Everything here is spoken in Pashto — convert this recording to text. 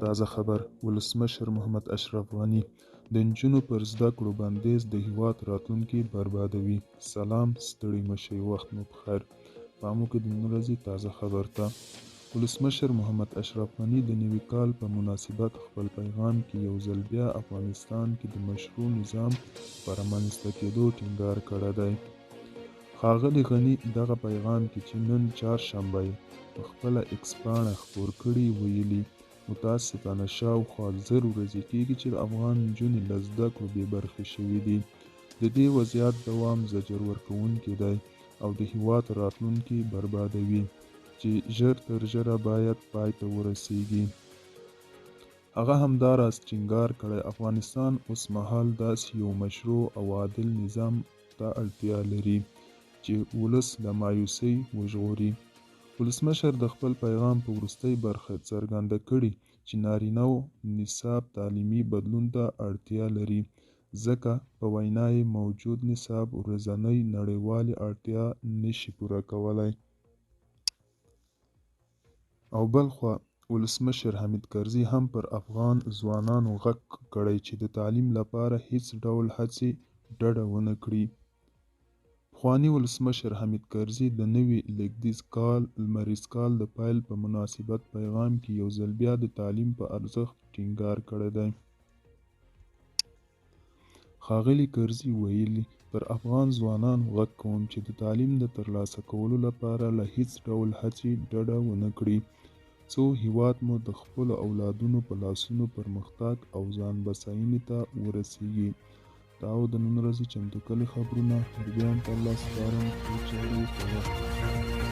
تازه خبر: ولسمشر محمد اشرف غني د نجونو پر زده کړو بندیز د هیواد راتلونکي بربادوي. سلام، ستړي مشئ، وخت مو بخیر. پام وکړئ د نن ورځې تازه خبر ته. ولسمشر محمد اشرف غني د نوي کال په مناسبت خپل پیغام کې یو ځل بیا افغانستان کې د مشروع نظام پر رامنځته کېدو ټینګار کړی دی. ښاغلي غني دغه پیغام کې چې نن چهارشنبه یې په خپله ایکس پاڼه خپور کړي ویلي: متاسفانه شاوخوا 1000 ورځې کېږي چې افغان نجونې له زده کړو بې برخې شوي دي. د دې وضعیت دوام زجر ورکوونکی دی او د هېواد راتلونکی بربادوي چې ژر تر ژره باید پای ته ورسیږي. هغه همداراز ټینګار کړی افغانستان اوس مهال داسې یو مشروع او عادل نظام ته اړتیا لري چې ولس له مایوسۍ وژغوري. ولسمشر د خپل پیغام په وروستۍ برخه څرګنده کړي چې نارینه‌و نصاب تعلیمي بدلون ته اړتیا لري، ځکه په وینا یې موجود نصاب ورځنۍ نړیوالې اړتیا نشي پوره کولی. او بلخوا ولسمشر حامد کرزي هم پر افغان ځوانانو غږ کړی چې د تعلیم لپاره هیڅ ډول هڅې ډډه ونه کړي. پخواني ولسمشر حامد کرزي د نوي لمریز کال د پیل په مناسبت پیغام کې یو ځل بیا د تعلیم په ارزښت ټینګار کړی دی. ښاغلي کرزي ویلي: پر افغان ځوانانو غږ کوم چې د تعلیم د ترلاسه کولو لپاره له هیڅ ډول هڅې ډډه ونه کړي، څو هیواد مو د خپلو اولادونو په لاسونو پرمختګ او ځان بسیاینې ته ورسیږي. دا و د نن ورځې چمتو کلي خبرونه. تر بیا هم په الله سپارم. ښې چارې کوه.